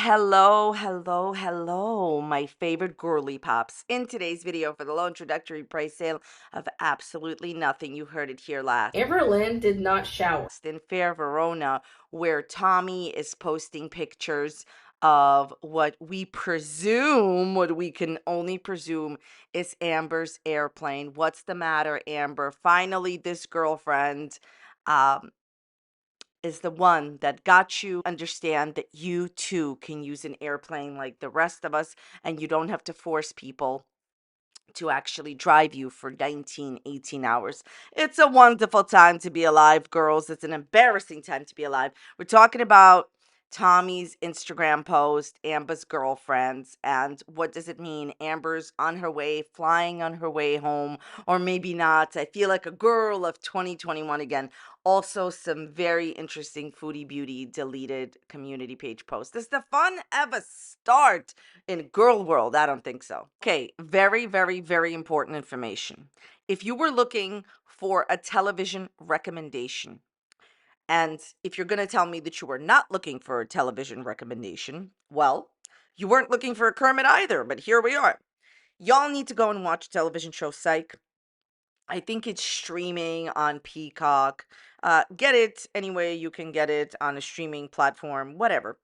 Hello, hello, hello, my favorite girly pops. In today's video for the low introductory price sale of absolutely nothing, you heard it here last. Everlyn did not shower. In Fair Verona, where Tommy is posting pictures of what we can only presume is Amber's airplane. What's the matter, Amber? Finally, this girlfriend um, is the one that got you understand that you too can use an airplane like the rest of us, and you don't have to force people to actually drive you for 19, 18 hours. It's a wonderful time to be alive, girls. It's an embarrassing time to be alive. We're talking about Tommy's Instagram post, Amber's girlfriends, and what does it mean? Amber's on her way, flying on her way home, or maybe not. I feel like a girl of 2021 again. Also, some very interesting Foodie Beauty deleted community page posts. Does the fun ever start in girl world? I don't think so. Okay, very, very, very important information. If you were looking for a television recommendation, and if you're going to tell me that you were not looking for a television recommendation, well, you weren't looking for a Kermit either, but here we are. Y'all need to go and watch television show Psych. I think it's streaming on Peacock. Get it any way you can get it on a streaming platform, whatever.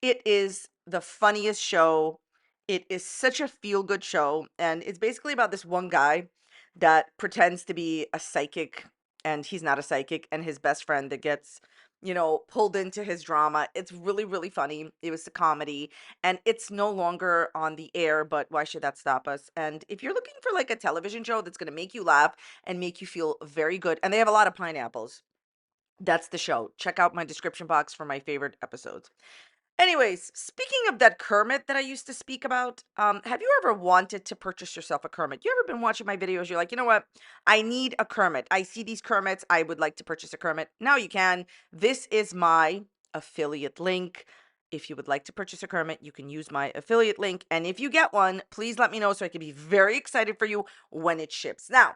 It is the funniest show. It is such a feel-good show, and it's basically about this one guy that pretends to be a psychic, and he's not a psychic, and his best friend that gets, pulled into his drama. It's really, really funny. It was a comedy, and it's no longer on the air, but why should that stop us? And if you're looking for like a television show that's gonna make you laugh and make you feel very good, and they have a lot of pineapples, that's the show. Check out my description box for my favorite episodes. Anyways, speaking of that Kermit that I used to speak about, have you ever wanted to purchase yourself a Kermit? You ever been watching my videos? You're like, you know what? I need a Kermit. I see these Kermits. I would like to purchase a Kermit. Now you can. This is my affiliate link. If you would like to purchase a Kermit, you can use my affiliate link. And if you get one, please let me know so I can be very excited for you when it ships. Now,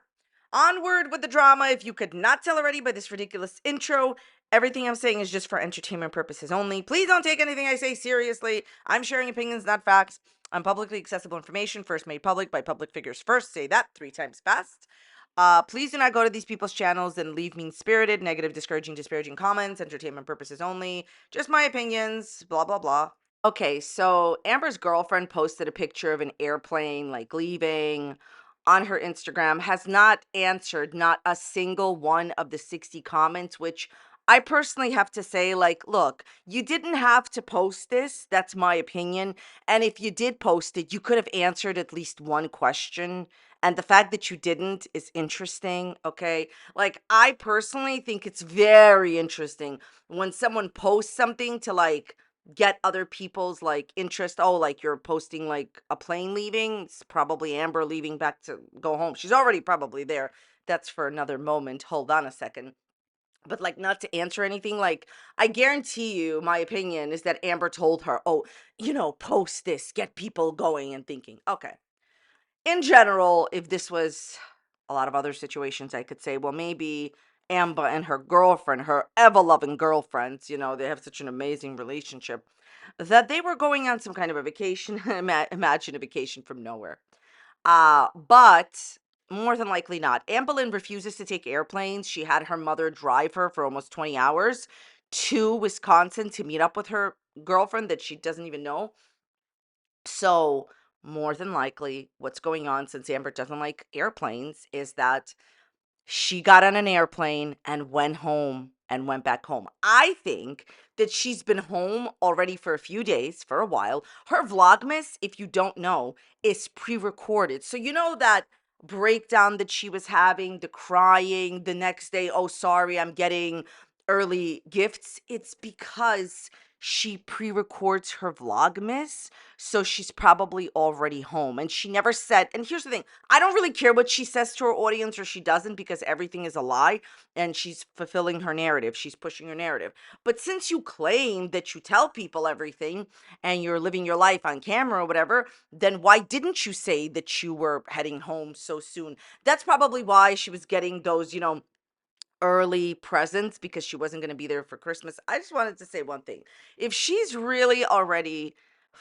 onward with the drama. If you could not tell already by this ridiculous intro, everything I'm saying is just for entertainment purposes only. Please don't take anything I say seriously. I'm sharing opinions, not facts. I'm publicly accessible information, first made public by public figures first. Say that 3 times fast. Please do not go to these people's channels and leave mean-spirited, negative, disparaging comments. Entertainment purposes only. Just my opinions, blah, blah, blah. Okay, so Amber's girlfriend posted a picture of an airplane like leaving on her Instagram, has not answered not a single one of the 60 comments, which I personally have to say, like, look, you didn't have to post this. That's my opinion. And if you did post it, you could have answered at least one question. And the fact that you didn't is interesting. Okay. Like, I personally think it's very interesting when someone posts something to like get other people's like interest. Oh, like you're posting like a plane leaving. It's probably Amber leaving back to go home. She's already probably there. That's for another moment. Hold on a second. But like not to answer anything, like I guarantee you, my opinion is that Amber told her, oh, post this, get people going and thinking. Okay. In general, if this was a lot of other situations, I could say, well, maybe Amber and her girlfriend, her ever-loving girlfriend, they have such an amazing relationship, that they were going on some kind of a vacation. Imagine a vacation from nowhere. But more than likely not. Amberlynn refuses to take airplanes. She had her mother drive her for almost 20 hours to Wisconsin to meet up with her girlfriend that she doesn't even know. So, more than likely, what's going on, since Amber doesn't like airplanes, is that she got on an airplane and went home and went back home. I think that she's been home already for a few days, for a while. Her Vlogmas, if you don't know, is pre-recorded. So you know that breakdown that she was having, the crying the next day, oh, sorry, I'm getting early gifts. It's because she pre-records her Vlogmas, so she's probably already home. And she never said, and here's the thing, I don't really care what she says to her audience or she doesn't, because everything is a lie and she's fulfilling her narrative. She's pushing her narrative. But since you claim that you tell people everything and you're living your life on camera or whatever, then why didn't you say that you were heading home so soon? That's probably why she was getting those, early presents because she wasn't going to be there for Christmas. I just wanted to say one thing. If she's really already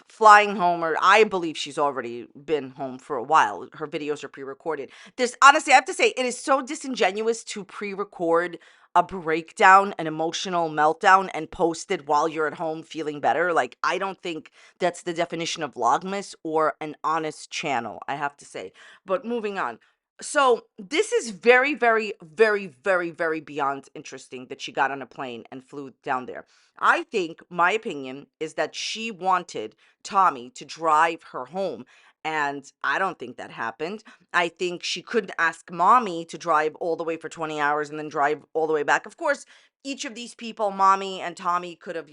flying home, or I believe she's already been home for a while, her videos are pre-recorded. There's honestly, I have to say, it is so disingenuous to pre-record a breakdown, an emotional meltdown, and post it while you're at home feeling better. Like, I don't think that's the definition of Vlogmas or an honest channel, I have to say. But moving on. So this is very, very, very, very, very beyond interesting that she got on a plane and flew down there. I think my opinion is that she wanted Tommy to drive her home. And I don't think that happened. I think she couldn't ask mommy to drive all the way for 20 hours and then drive all the way back. Of course, each of these people, mommy and Tommy, could have,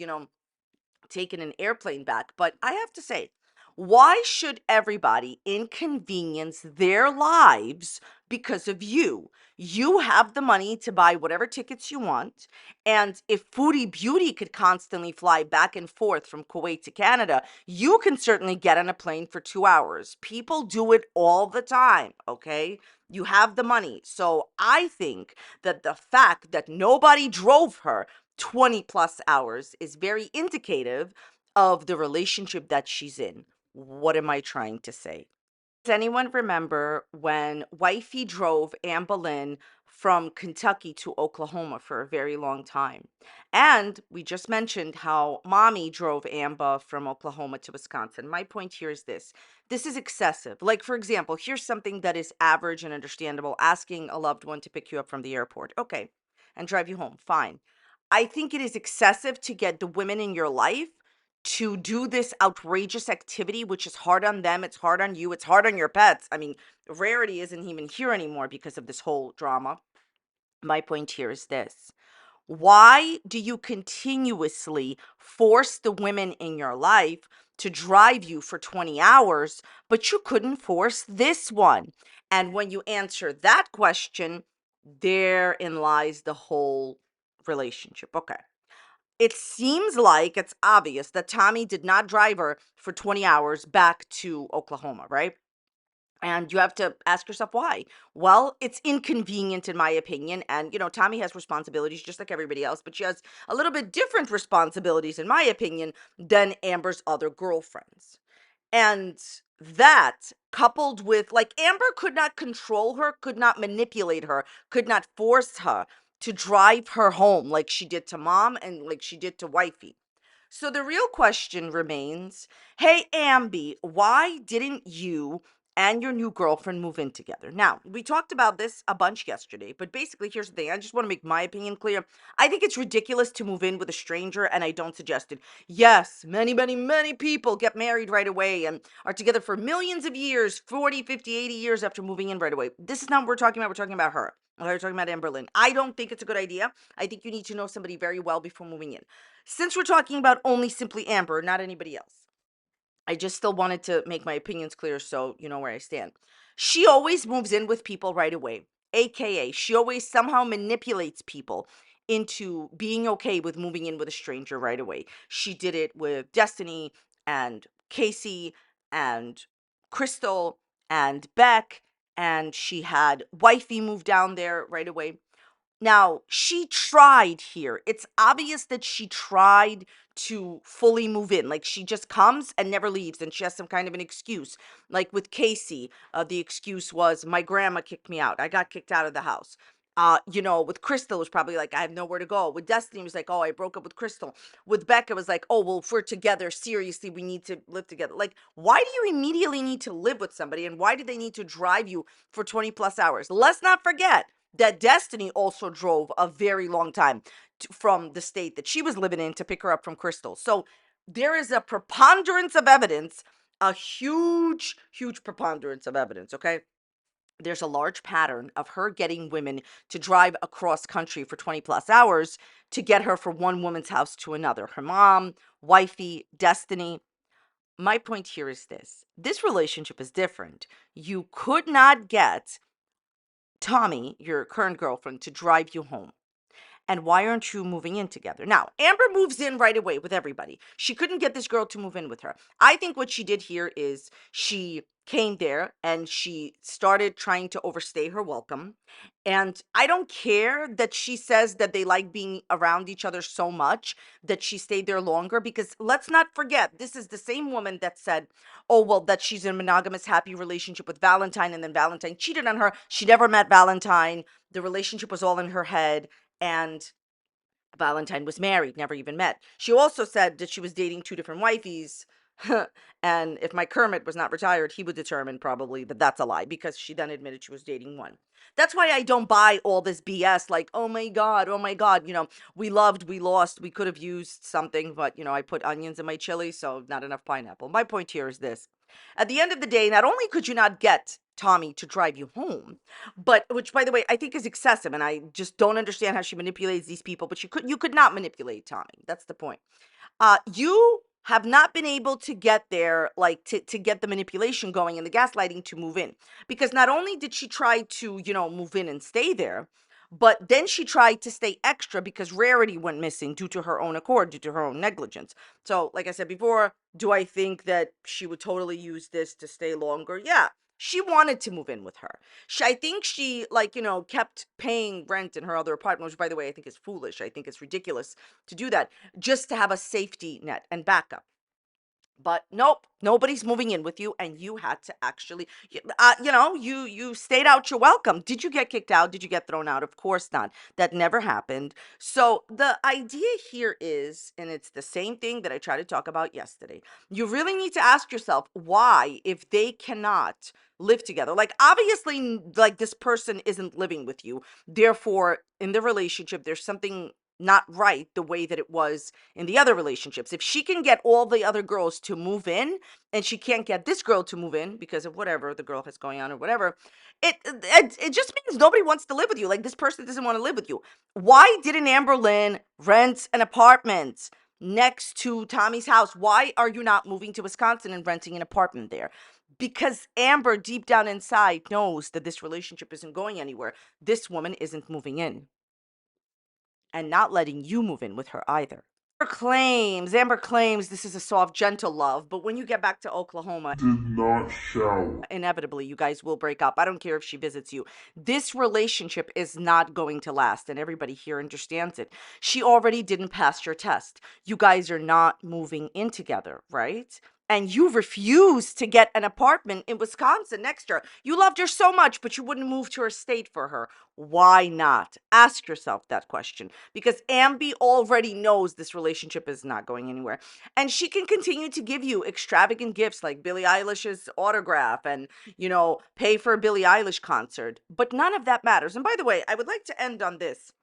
taken an airplane back. But I have to say, why should everybody inconvenience their lives because of you? You have the money to buy whatever tickets you want. And if Foodie Beauty could constantly fly back and forth from Kuwait to Canada, you can certainly get on a plane for 2 hours. People do it all the time, okay? You have the money. So I think that the fact that nobody drove her 20 plus hours is very indicative of the relationship that she's in. What am I trying to say? Does anyone remember when Wifey drove Anne Boleyn from Kentucky to Oklahoma for a very long time? And we just mentioned how Mommy drove Amba from Oklahoma to Wisconsin. My point here is this. This is excessive. Like, for example, here's something that is average and understandable. Asking a loved one to pick you up from the airport. Okay. And drive you home. Fine. I think it is excessive to get the women in your life to do this outrageous activity, which is hard on them, it's hard on you, it's hard on your pets. I mean, Rarity isn't even here anymore because of this whole drama. My point here is this. Why do you continuously force the women in your life to drive you for 20 hours, but you couldn't force this one? And when you answer that question, therein lies the whole relationship. Okay. It seems like it's obvious that Tommy did not drive her for 20 hours back to Oklahoma, right? And you have to ask yourself why. Well, it's inconvenient in my opinion. And, Tommy has responsibilities just like everybody else, but she has a little bit different responsibilities, in my opinion, than Amber's other girlfriends. And that coupled with, like, Amber could not control her, could not manipulate her, could not force her to drive her home like she did to mom and like she did to wifey. So the real question remains, hey, Amby, why didn't you and your new girlfriend move in together? Now, we talked about this a bunch yesterday, but basically, here's the thing. I just want to make my opinion clear. I think it's ridiculous to move in with a stranger, and I don't suggest it. Yes, many, many, many people get married right away and are together for millions of years, 40, 50, 80 years after moving in right away. This is not what we're talking about. We're talking about her. Okay, we're talking about Anne Boleyn. I don't think it's a good idea. I think you need to know somebody very well before moving in. Since we're talking about only simply Amber, not anybody else, I just still wanted to make my opinions clear so you know where I stand. She always moves in with people right away, AKA, she always somehow manipulates people into being okay with moving in with a stranger right away. She did it with Destiny and Casey and Crystal and Beck, and she had Wifey move down there right away. Now, she tried here. It's obvious that she tried to fully move in. Like, she just comes and never leaves, and she has some kind of an excuse. Like with Casey, the excuse was, my grandma kicked me out. I got kicked out of the house. With Crystal, it was probably like, I have nowhere to go. With Destiny, it was like, oh, I broke up with Crystal. With Becca, it was like, oh, well, if we're together, seriously, we need to live together. Like, why do you immediately need to live with somebody, and why do they need to drive you for 20 plus hours? Let's not forget that Destiny also drove a very long time from the state that she was living in to pick her up from Crystal. So there is a preponderance of evidence, a huge, huge preponderance of evidence, okay? There's a large pattern of her getting women to drive across country for 20 plus hours to get her from one woman's house to another. Her mom, wifey, Destiny. My point here is this relationship is different. You could not get Tommy, your current girlfriend, to drive you home. And why aren't you moving in together? Now, Amber moves in right away with everybody. She couldn't get this girl to move in with her. I think what she did here is she came there and she started trying to overstay her welcome. And I don't care that she says that they like being around each other so much that she stayed there longer, because let's not forget, this is the same woman that said, oh, well, that she's in a monogamous, happy relationship with Valentine, and then Valentine cheated on her. She never met Valentine. The relationship was all in her head. And Valentine was married, never even met. She also said that she was dating two different wifeys. And if my Kermit was not retired, he would determine probably that that's a lie, because she then admitted she was dating one. That's why I don't buy all this BS like, oh my God, we loved, we lost, we could have used something, but, I put onions in my chili, so not enough pineapple. My point here is this. At the end of the day, not only could you not get Tommy to drive you home, but which, by the way, I think is excessive, and I just don't understand how she manipulates these people. But you could not manipulate Tommy. That's the point. You have not been able to get there, like to get the manipulation going and the gaslighting to move in, because not only did she try to move in and stay there, but then she tried to stay extra because Rarity went missing due to her own accord, due to her own negligence. So, like I said before, do I think that she would totally use this to stay longer? Yeah. She wanted to move in with her. I think she, like, kept paying rent in her other apartment, which, by the way, I think is foolish. I think it's ridiculous to do that, just to have a safety net and backup. But nope, nobody's moving in with you, and you had to actually, you stayed out your welcome. Did you get kicked out? Did you get thrown out? Of course not. That never happened. So the idea here is, and it's the same thing that I tried to talk about yesterday. You really need to ask yourself why, if they cannot live together, like obviously, like this person isn't living with you. Therefore, in the relationship, there's something not right the way that it was in the other relationships. If she can get all the other girls to move in and she can't get this girl to move in because of whatever the girl has going on or whatever, it just means nobody wants to live with you. Like, this person doesn't want to live with you. Why didn't Amber Lynn rent an apartment next to Tommy's house? Why are you not moving to Wisconsin and renting an apartment there? Because Amber, deep down inside, knows that this relationship isn't going anywhere. This woman isn't moving in, and not letting you move in with her either. Amber claims this is a soft, gentle love, but when you get back to Oklahoma, Did not shower. inevitably you guys will break up. I don't care if she visits you. This relationship is not going to last, and everybody here understands it. She already didn't pass your test. You guys are not moving in together, right? And you refused to get an apartment in Wisconsin next to her. You loved her so much, but you wouldn't move to her state for her. Why not? Ask yourself that question, because Ambi already knows this relationship is not going anywhere. And she can continue to give you extravagant gifts like Billie Eilish's autograph and, pay for a Billie Eilish concert. But none of that matters. And by the way, I would like to end on this.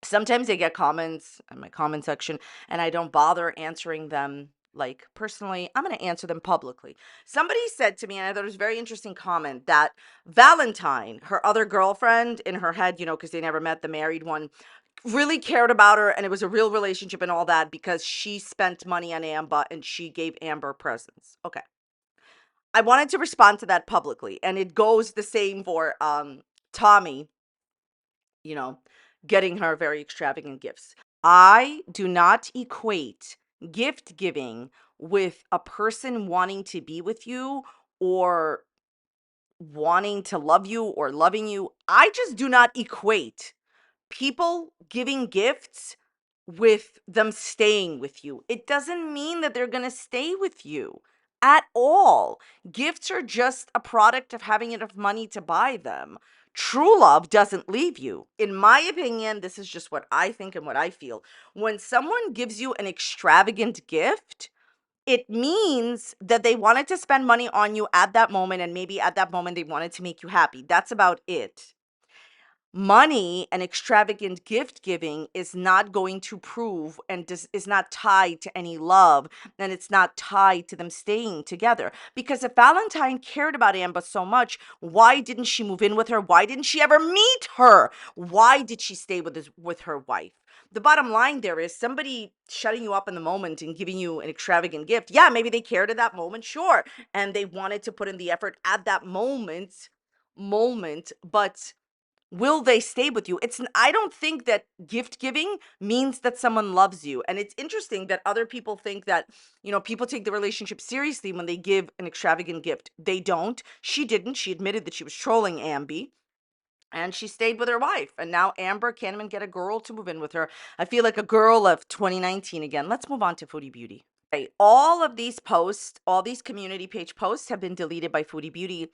Sometimes I get comments in my comment section and I don't bother answering them. Like, personally, I'm going to answer them publicly. Somebody said to me, and I thought it was a very interesting comment, that Valentine, her other girlfriend, in her head, because they never met, the married one, really cared about her and it was a real relationship and all that because she spent money on Amber and she gave Amber presents. Okay. I wanted to respond to that publicly, and it goes the same for Tommy, you know, getting her very extravagant gifts. I do not equate gift giving with a person wanting to be with you or wanting to love you or loving you. I just do not equate people giving gifts with them staying with you. It doesn't mean that they're going to stay with you at all. Gifts are just a product of having enough money to buy them. True love doesn't leave you. In my opinion, this is just what I think and what I feel. When someone gives you an extravagant gift, it means that they wanted to spend money on you at that moment, and maybe at that moment they wanted to make you happy. That's about it. Money and extravagant gift giving is not going to prove and is not tied to any love, and it's not tied to them staying together. Because if Valentine cared about Amber so much, why didn't she move in with her? Why didn't she ever meet her? Why did she stay with her wife? The bottom line there is somebody shutting you up in the moment and giving you an extravagant gift. Yeah, maybe they cared at that moment, sure, and they wanted to put in the effort at that moment, but Will they stay with you? I don't think that gift giving means that someone loves you. And it's interesting that other people think that, people take the relationship seriously when they give an extravagant gift. They don't. She didn't. She admitted that she was trolling Ambi. And she stayed with her wife. And now Amber can't even get a girl to move in with her. I feel like a girl of 2019 again. Let's move on to Foodie Beauty. Okay, all of these posts, all these community page posts have been deleted by Foodie Beauty.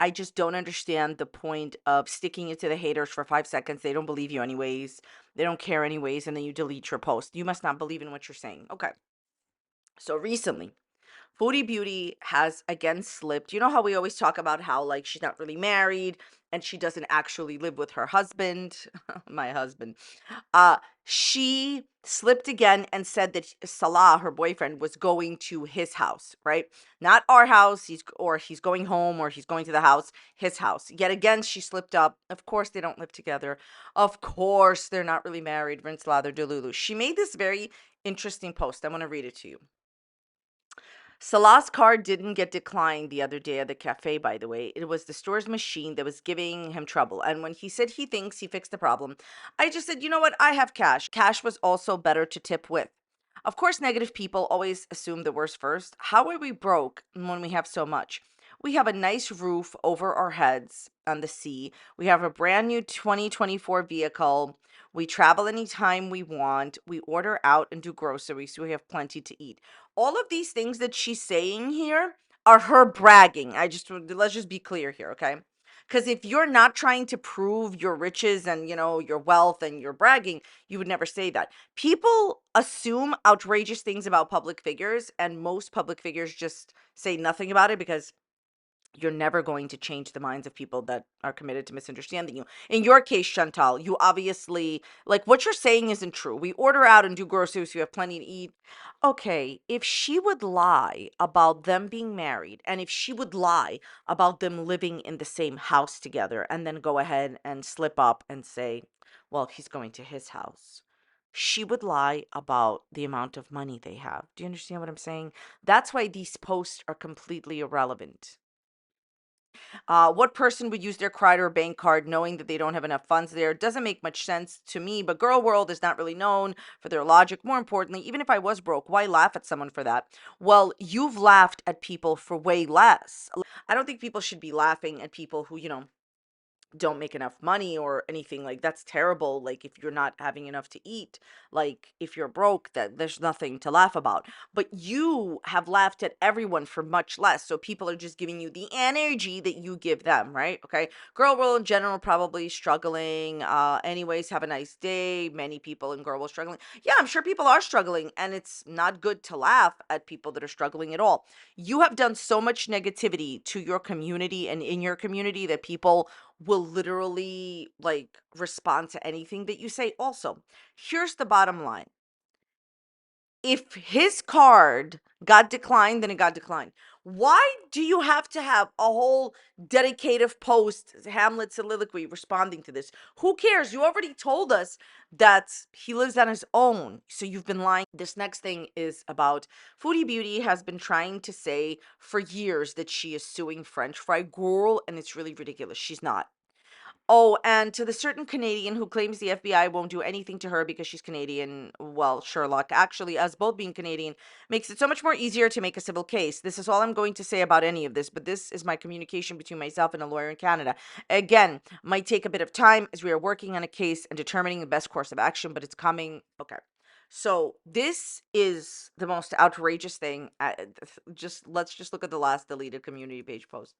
I just don't understand the point of sticking it to the haters for 5 seconds. They don't believe you anyways. They don't care anyways. And then you delete your post. You must not believe in what you're saying. Okay. So recently, Foodie Beauty has again slipped. You know how we always talk about how like she's not really married and she doesn't actually live with her husband, my husband. She slipped again and said that Salah, her boyfriend, was going to his house, right? Not our house. He's going home or he's going to the house, his house. Yet again, she slipped up. Of course, they don't live together. Of course, they're not really married. Rinse, lather, delulu. She made this very interesting post. I want to read it to you. Salah's card didn't get declined the other day at the cafe, by the way. It was the store's machine that was giving him trouble. And when he said he thinks he fixed the problem, I just said, you know what? I have cash. Cash was also better to tip with. Of course, negative people always assume the worst first. How are we broke when we have so much? We have a nice roof over our heads on the sea. We have a brand new 2024 vehicle. We travel anytime we want. We order out and do groceries, so we have plenty to eat. All of these things that she's saying here are her bragging. Let's just be clear here, okay? Because if you're not trying to prove your riches and your wealth and your bragging, you would never say that. People assume outrageous things about public figures, and most public figures just say nothing about it because you're never going to change the minds of people that are committed to misunderstanding you. In your case, Chantal, you obviously, like, what you're saying isn't true. We order out and do groceries, you have plenty to eat. Okay, if she would lie about them being married, and if she would lie about them living in the same house together, and then go ahead and slip up and say, well, he's going to his house, she would lie about the amount of money they have. Do you understand what I'm saying? That's why these posts are completely irrelevant. What person would use their credit or bank card knowing that they don't have enough funds there? Doesn't make much sense to me, but girl world is not really known for their logic. More importantly, even if I was broke, why laugh at someone for that? Well, you've laughed at people for way less. I don't think people should be laughing at people who, don't make enough money or anything. Like, that's terrible. Like, if you're not having enough to eat, like if you're broke, that there's nothing to laugh about. But you have laughed at everyone for much less, so people are just giving you the energy that you give them, right? Okay, girl world in general probably struggling. Anyways, have a nice day. Many people in girl world struggling. Yeah, I'm sure people are struggling, and it's not good to laugh at people that are struggling at all. You have done so much negativity to your community and in your community that people will literally like respond to anything that you say. Also, here's the bottom line. If his card got declined, then it got declined. Why do you have to have a whole dedicated post, Hamlet soliloquy, responding to this? Who cares? You already told us that he lives on his own, so you've been lying. This next thing is about Foodie Beauty has been trying to say for years that she is suing French Fry Girl, and it's really ridiculous. She's not. Oh, and to the certain Canadian who claims the FBI won't do anything to her because she's Canadian, well, Sherlock, actually, us both being Canadian, makes it so much more easier to make a civil case. This is all I'm going to say about any of this, but this is my communication between myself and a lawyer in Canada. Again, might take a bit of time as we are working on a case and determining the best course of action, but it's coming. Okay. So this is the most outrageous thing. Let's just look at the last deleted community page post.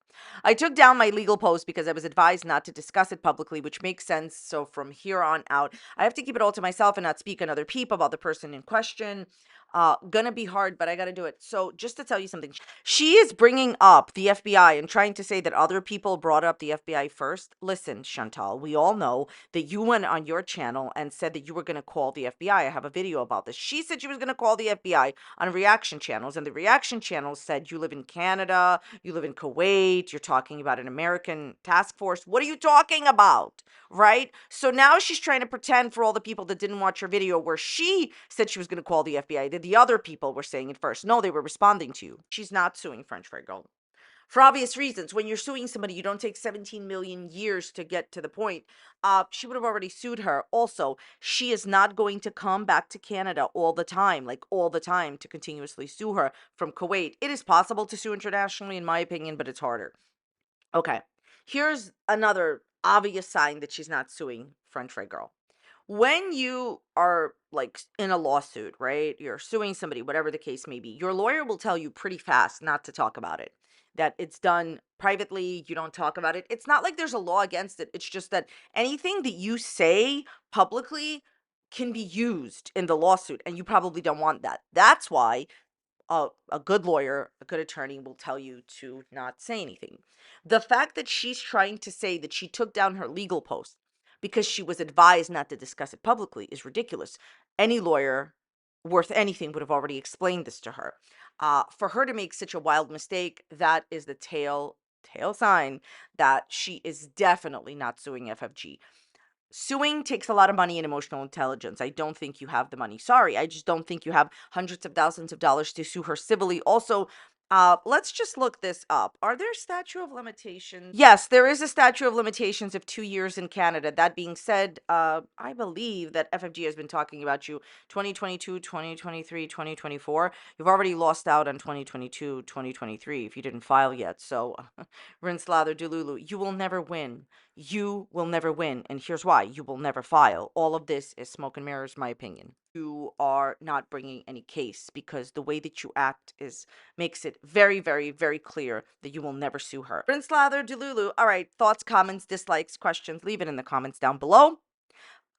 I took down my legal post because I was advised not to discuss it publicly, which makes sense. So from here on out, I have to keep it all to myself and not speak on other people about the person in question. Gonna be hard, but I gotta do it. So just to tell you something, she is bringing up the FBI and trying to say that other people brought up the FBI first. Listen, Chantal, we all know that you went on your channel and said that you were gonna call the FBI. I have a video about this. She said she was gonna call the FBI on reaction channels, and the reaction channels said you live in Canada, you live in Kuwait, you're talking about an American task force. What are you talking about? Right? So now she's trying to pretend for all the people that didn't watch her video where she said she was going to call the FBI, that the other people were saying it first. No, they were responding to you. She's not suing French Fry Girl. for obvious reasons. When you're suing somebody, you don't take 17 million years to get to the point. She would have already sued her. Also, she is not going to come back to Canada all the time, like all the time, to continuously sue her from Kuwait. It is possible to sue internationally, in my opinion, but it's harder. Okay, here's another obvious sign that she's not suing French Fry Girl. When you are like in a lawsuit, right? You're suing somebody, whatever the case may be, your lawyer will tell you pretty fast not to talk about it, that it's done privately. You don't talk about it. It's not like there's a law against it. It's just that anything that you say publicly can be used in the lawsuit, and you probably don't want that. That's why a good lawyer, a good attorney will tell you to not say anything. The fact that she's trying to say that she took down her legal post because she was advised not to discuss it publicly is ridiculous. Any lawyer worth anything would have already explained this to her. For her to make such a wild mistake, that is the tail sign that she is definitely not suing FFG. Suing takes a lot of money and emotional intelligence. I don't think you have the money. Sorry, I just don't think you have hundreds of thousands of dollars to sue her civilly. Also, let's just look this up. Are there statute of limitations? Yes, there is a statute of limitations of 2 years in Canada. That being said, I believe that FFG has been talking about you 2022, 2023, 2024. You've already lost out on 2022, 2023 if you didn't file yet. So, rinse, lather, delulu. You will never win. You will never win. And here's why: you will never file. All of this is smoke and mirrors, my opinion. You are not bringing any case because the way that you act makes it very, very, very clear that you will never sue her. Rinse, lather, delulu. All right, thoughts, comments, dislikes, questions, leave it in the comments down below.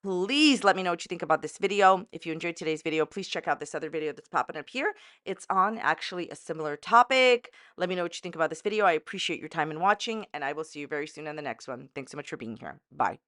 Please let me know what you think about this video. If you enjoyed today's video, please check out this other video that's popping up here. It's on actually a similar topic. Let me know what you think about this video. I appreciate your time in watching, and I will see you very soon on the next one. Thanks so much for being here. Bye.